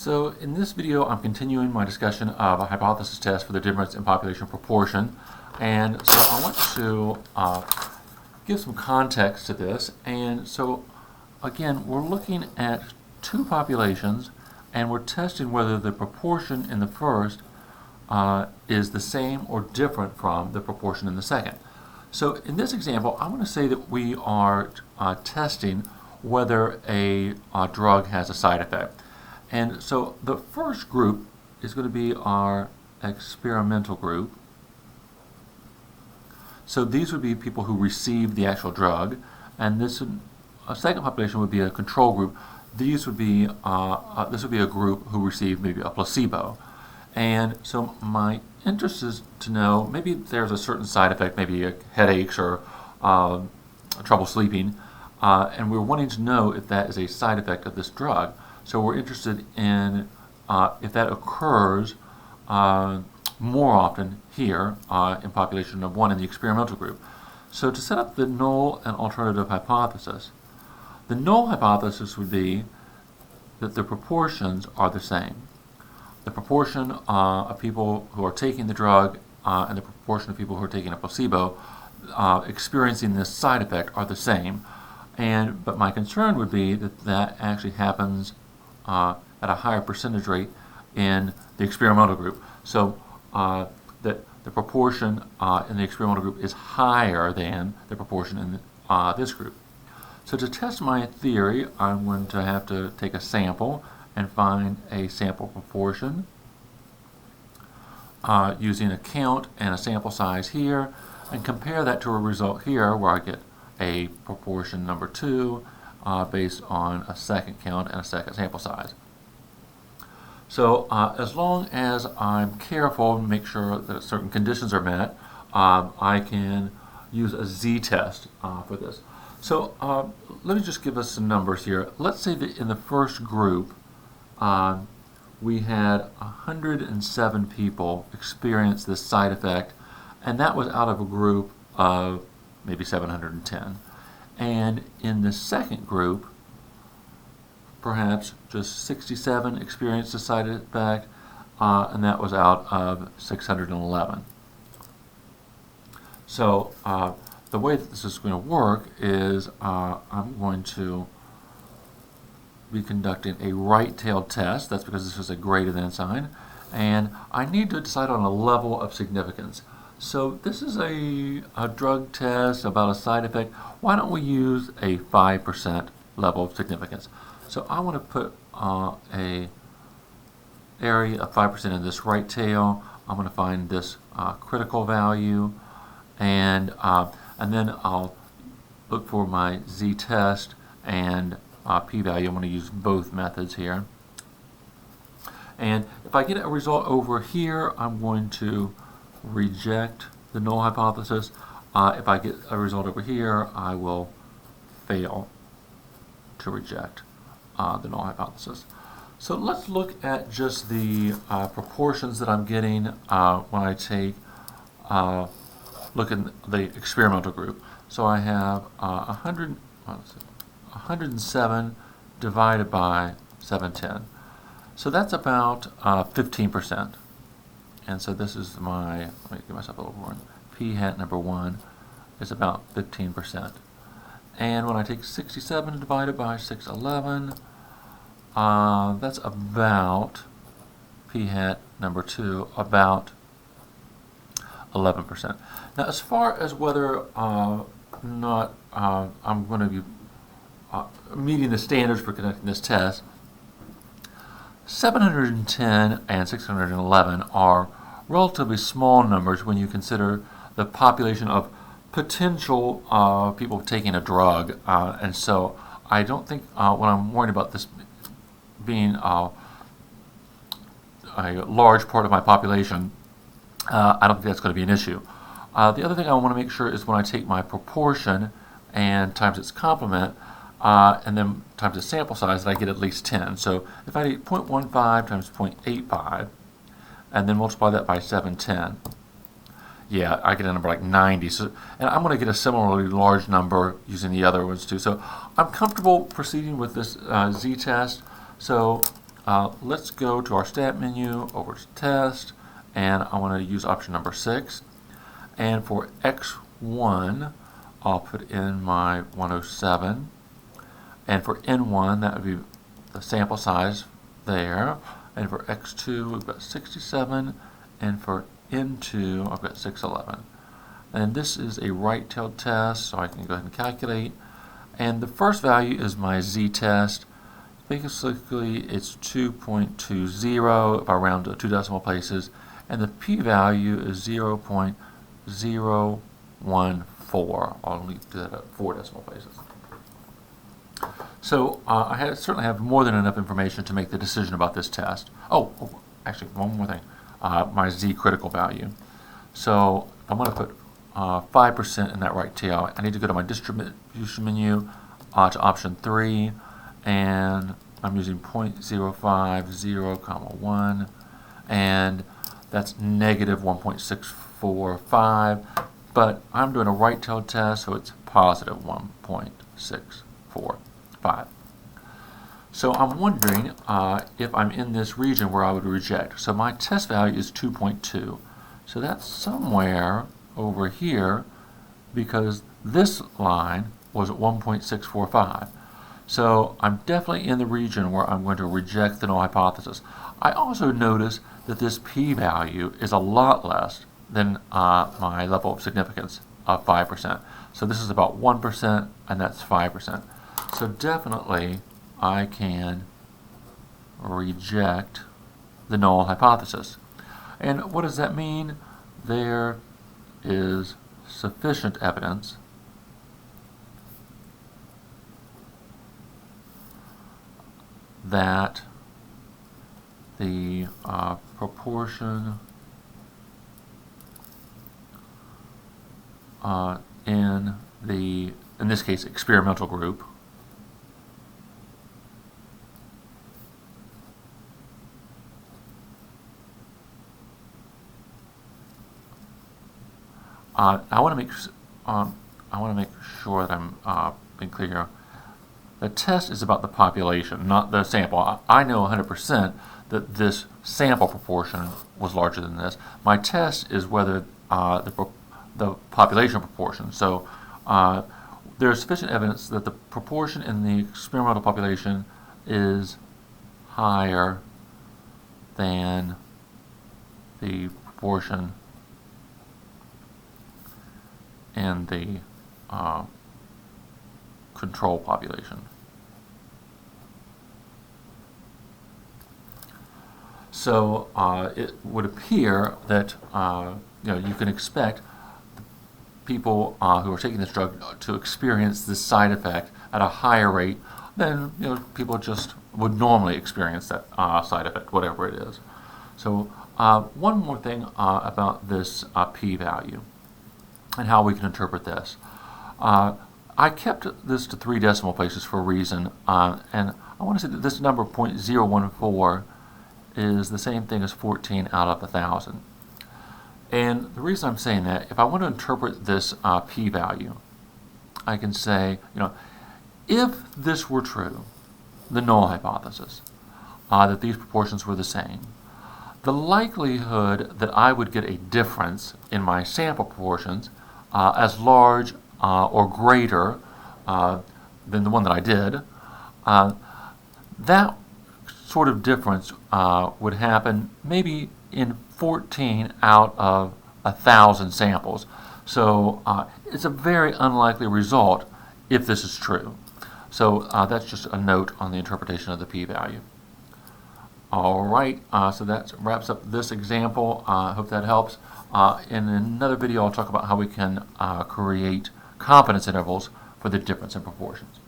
So in this video, I'm continuing my discussion of a hypothesis test for the difference in population proportion. And so I want to give some context to this. And so again, we're looking at two populations and we're testing whether the proportion in the first is the same or different from the proportion in the second. So in this example, I'm going to say that we are testing whether a drug has a side effect. And so the first group is going to be our experimental group. So these would be people who received the actual drug, and a second population would be a control group. These would be this would be a group who received maybe a placebo. And so my interest is to know maybe there's a certain side effect, maybe headaches or trouble sleeping, and we're wanting to know if that is a side effect of this drug. So we're interested in if that occurs more often here in population of 1 in the experimental group. So to set up the null and alternative hypothesis, the null hypothesis would be that the proportions are the same. The proportion of people who are taking the drug and the proportion of people who are taking a placebo experiencing this side effect are the same. But my concern would be that that actually happens at a higher percentage rate in the experimental group. So that the proportion in the experimental group is higher than the proportion in this group. So to test my theory, I'm going to have to take a sample and find a sample proportion using a count and a sample size here, and compare that to a result here where I get a proportion number 2 based on a second count and a second sample size. So as long as I'm careful and make sure that certain conditions are met, I can use a z-test for this. So let me just give us some numbers here. Let's say that in the first group we had 107 people experience this side effect, and that was out of a group of maybe 710. And in the second group, perhaps just 67 experienced the side effect, and that was out of 611. So the way that this is going to work is I'm going to be conducting a right-tailed test. That's because this is a greater than sign, and I need to decide on a level of significance. So this is a drug test about a side effect. Why don't we use a 5% level of significance? So I want to put a area of 5% in this right tail. I'm going to find this critical value, and then I'll look for my z-test and p-value. I'm going to use both methods here. And if I get a result over here, I'm going to reject the null hypothesis. If I get a result over here, I will fail to reject the null hypothesis. So let's look at just the proportions that I'm getting when I take look at the experimental group. So I have 107 divided by 710. So that's about 15%. And so this is my, let me give myself a little more, p hat number 1 is about 15%. And when I take 67 divided by 611, that's about p hat number 2, about 11%. Now, as far as whether I'm going to be meeting the standards for conducting this test, 710 and 611 are relatively small numbers when you consider the population of potential people taking a drug, and so I don't think when I'm worried about this being a large part of my population, I don't think that's going to be an issue. The other thing I want to make sure is when I take my proportion and times its complement, and then times the sample size, that I get at least 10. So if I take 0.15 times 0.85, and then multiply that by 710, yeah, I get a number like 90. So, and I'm going to get a similarly large number using the other ones too. So I'm comfortable proceeding with this z-test. So let's go to our stat menu, over to test, and I want to use option number 6. And for x1, I'll put in my 107. And for n1, that would be the sample size there. And for x2, we've got 67. And for n2, I've got 611. And this is a right-tailed test, so I can go ahead and calculate. And the first value is my z-test. Basically, it's 2.20 if I round to 2 decimal places. And the p-value is 0.014. I'll only do that at 4 decimal places. So I certainly have more than enough information to make the decision about this test. Actually, one more thing. My z-critical value. So I'm going to put 5% in that right tail. I need to go to my distribution menu to option 3, and I'm using 0.050, 1, and that's negative 1.645, but I'm doing a right-tailed test, so it's positive 1.645. So I'm wondering if I'm in this region where I would reject. So my test value is 2.2. So that's somewhere over here, because this line was at 1.645. So I'm definitely in the region where I'm going to reject the null hypothesis. I also notice that this p-value is a lot less than my level of significance of 5%. So this is about 1%, and that's 5%. So definitely I can reject the null hypothesis. And what does that mean? There is sufficient evidence that the proportion in this case, experimental group I want to make sure that I'm being clear here. The test is about the population, not the sample. I know 100% that this sample proportion was larger than this. My test is whether the population proportion. So there is sufficient evidence that the proportion in the experimental population is higher than the proportion in the control population. So it would appear that you can expect people who are taking this drug to experience this side effect at a higher rate than people just would normally experience that side effect, whatever it is. So one more thing about this p-value and how we can interpret this. I kept this to 3 decimal places for a reason, and I want to say that this number 0.014 is the same thing as 14 out of 1,000. And the reason I'm saying that, if I want to interpret this p-value, I can say, if this were true, the null hypothesis, that these proportions were the same, the likelihood that I would get a difference in my sample proportions as large or greater than the one that I did, that sort of difference would happen maybe in 14 out of 1,000 samples. So it's a very unlikely result if this is true. So that's just a note on the interpretation of the p-value. All right, so that wraps up this example. I hope that helps. In another video, I'll talk about how we can create confidence intervals for the difference in proportions.